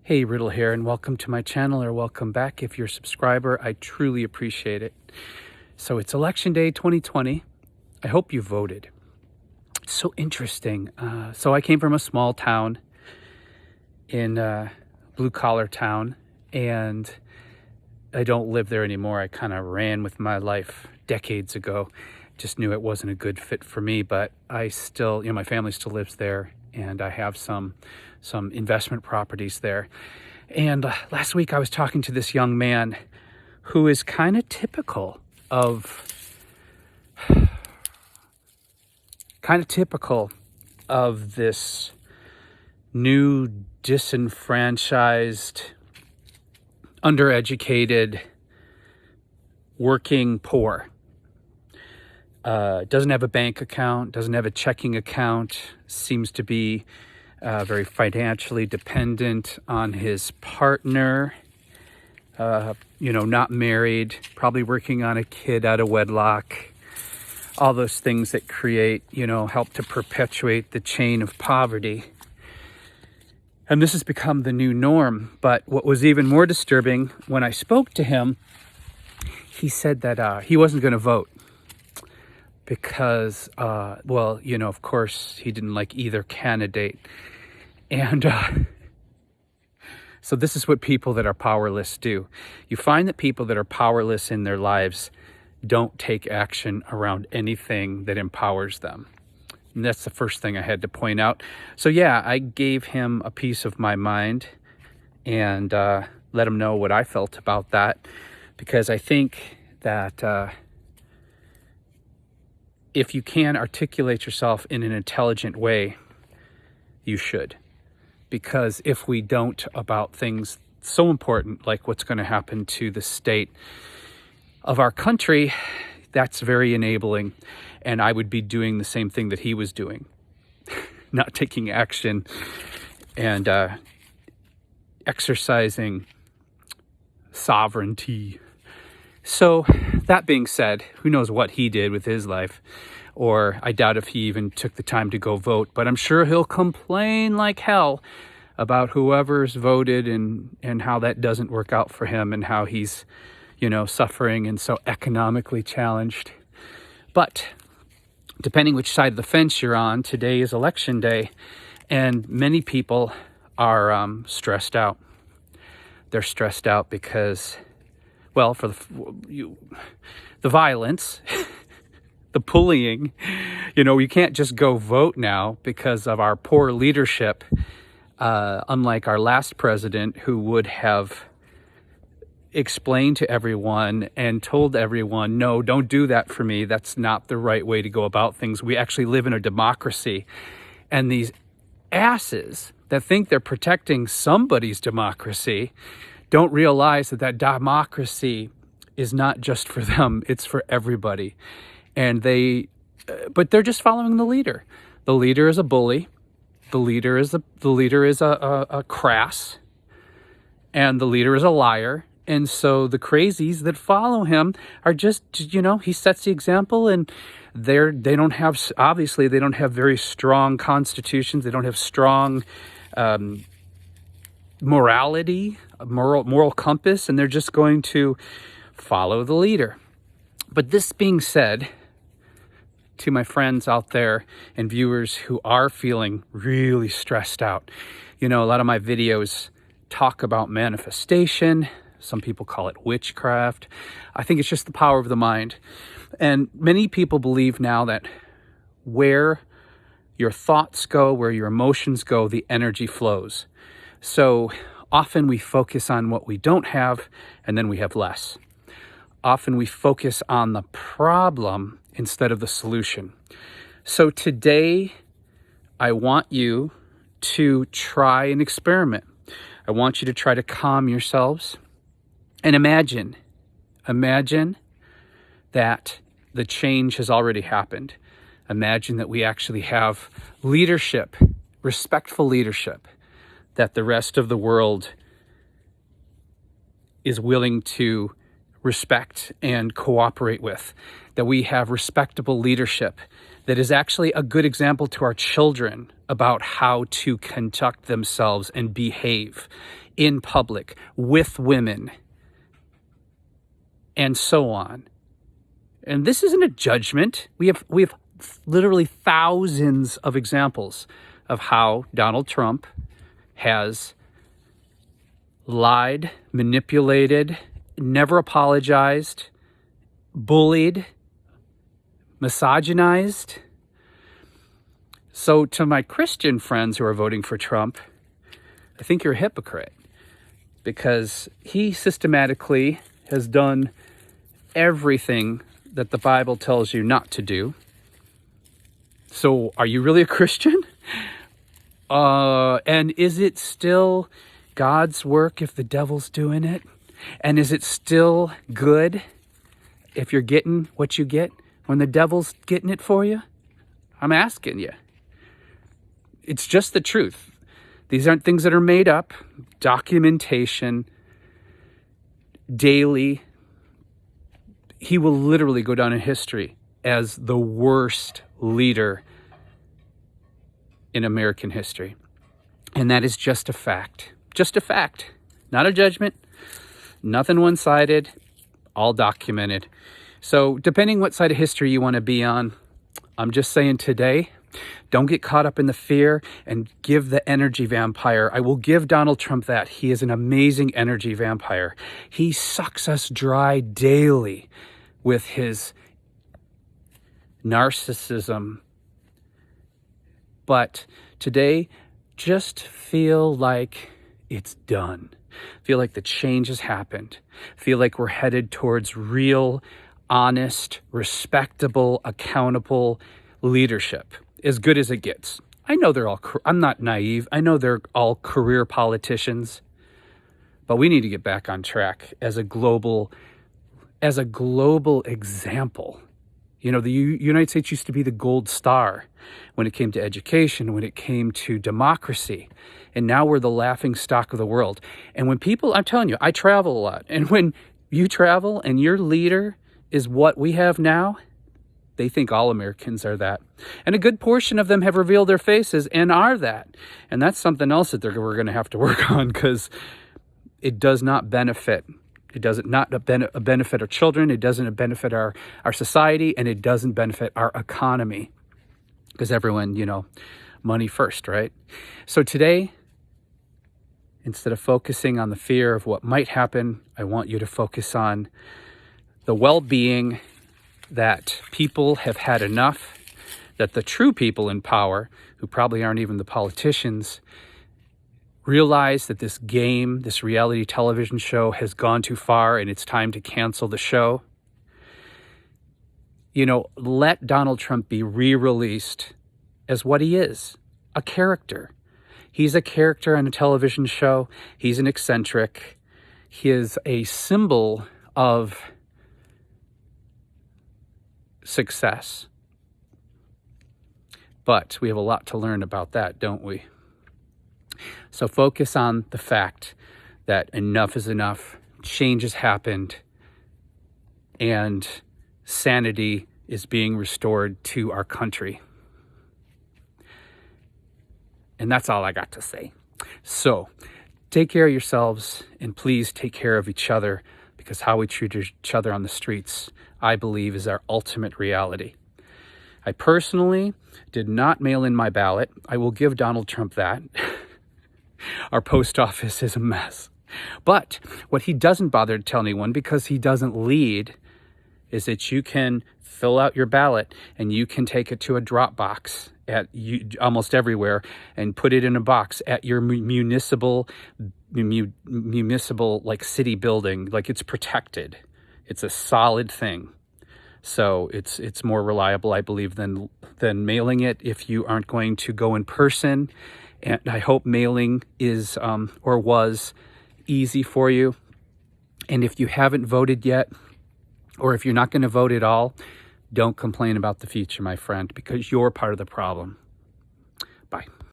Hey, Riddle here, and welcome to my channel, or welcome back if you're a subscriber. I truly appreciate it. So it's Election Day 2020. I hope you voted. It's so interesting. So I came from a small town in blue-collar town, and I don't live there anymore. I kind of ran with my life decades ago. Just knew it wasn't a good fit for me, but I still, my family still lives there, and I have some investment properties there. And last week I was talking to this young man who is kind of typical of this new disenfranchised, undereducated, working poor. Doesn't have a bank account, doesn't have a checking account, seems to be very financially dependent on his partner, not married, probably working on a kid out of wedlock, all those things that create, help to perpetuate the chain of poverty. And this has become the new norm. But what was even more disturbing, when I spoke to him, he said that he wasn't going to vote because, of course, he didn't like either candidate. And so this is what people that are powerless do. You find that people that are powerless in their lives don't take action around anything that empowers them. And that's the first thing I had to point out. So yeah, I gave him a piece of my mind and let him know what I felt about that, because I think that if you can articulate yourself in an intelligent way, you should. Because if we don't about things so important like what's going to happen to the state of our country, that's very enabling. And I would be doing the same thing that he was doing, not taking action and exercising sovereignty. So that being said, who knows what he did with his life, or I doubt if he even took the time to go vote, but I'm sure he'll complain like hell about whoever's voted and how that doesn't work out for him and how he's, suffering and so economically challenged. But depending which side of the fence you're on, today is election day, and many people are stressed out. They're stressed out because, for the violence, the bullying, you can't just go vote now because of our poor leadership, unlike our last president, who would have explained to everyone and told everyone, no, don't do that for me. That's not the right way to go about things. We actually live in a democracy. And these asses that think they're protecting somebody's democracy don't realize that democracy is not just for them, it's for everybody. And but they're just following the leader. The leader is a bully. The leader is a crass, and the leader is a liar. And so the crazies that follow him are just, he sets the example, and they don't have very strong constitutions. They don't have strong morality, moral compass, and they're just going to follow the leader. But this being said, to my friends out there and viewers who are feeling really stressed out, a lot of my videos talk about manifestation. Some people call it witchcraft. I think it's just the power of the mind. And many people believe now that where your thoughts go, where your emotions go, the energy flows. So often we focus on what we don't have, and then we have less. Often we focus on the problem instead of the solution. So today, I want you to try an experiment. I want you to try to calm yourselves and imagine that the change has already happened. Imagine that we actually have leadership, respectful leadership, that the rest of the world is willing to respect and cooperate with, that we have respectable leadership that is actually a good example to our children about how to conduct themselves and behave in public with women and so on. And this isn't a judgment. We have literally thousands of examples of how Donald Trump has lied, manipulated, never apologized, bullied, misogynized. So to my Christian friends who are voting for Trump, I think you're a hypocrite, because he systematically has done everything that the Bible tells you not to do. So are you really a Christian? And is it still God's work if the devil's doing it? And is it still good if you're getting what you get when the devil's getting it for you? I'm asking you. It's just the truth. These aren't things that are made up. Documentation, daily. He will literally go down in history as the worst leader in American history. And that is just a fact. Just a fact. Not a judgment. Nothing one-sided. All documented. So depending what side of history you want to be on, I'm just saying today, don't get caught up in the fear and give the energy vampire. I will give Donald Trump that. He is an amazing energy vampire. He sucks us dry daily with his narcissism. But today, just feel like it's done. Feel like the change has happened. Feel like we're headed towards real, honest, respectable, accountable leadership. As good as it gets. I know I'm not naive. I know they're all career politicians. But we need to get back on track as a global example. You know, the United States used to be the gold star when it came to education, when it came to democracy. And now we're the laughing stock of the world. And when people, I'm telling you, I travel a lot. And when you travel and your leader is what we have now, they think all Americans are that. And a good portion of them have revealed their faces and are that. And that's something else that we're going to have to work on, because it does not benefit. It doesn't benefit our children. It doesn't benefit our society, and it doesn't benefit our economy, because everyone, money first, right? So today, instead of focusing on the fear of what might happen, I want you to focus on the well-being, that people have had enough, that the true people in power, who probably aren't even the politicians, realize that this game, this reality television show, has gone too far and it's time to cancel the show. Let Donald Trump be re-released as what he is, a character. He's a character on a television show. He's an eccentric. He is a symbol of success. But we have a lot to learn about that, don't we? So focus on the fact that enough is enough, change has happened, and sanity is being restored to our country. And that's all I got to say. So take care of yourselves, and please take care of each other, because how we treat each other on the streets, I believe, is our ultimate reality. I personally did not mail in my ballot. I will give Donald Trump that. Our post office is a mess. But what he doesn't bother to tell anyone, because he doesn't lead, is that you can fill out your ballot and you can take it to a drop box at almost everywhere and put it in a box at your municipal like city building. Like, it's protected. It's a solid thing. So it's more reliable, I believe, than mailing it if you aren't going to go in person. And I hope mailing is or was easy for you. And if you haven't voted yet, or if you're not going to vote at all, don't complain about the future, my friend, because you're part of the problem.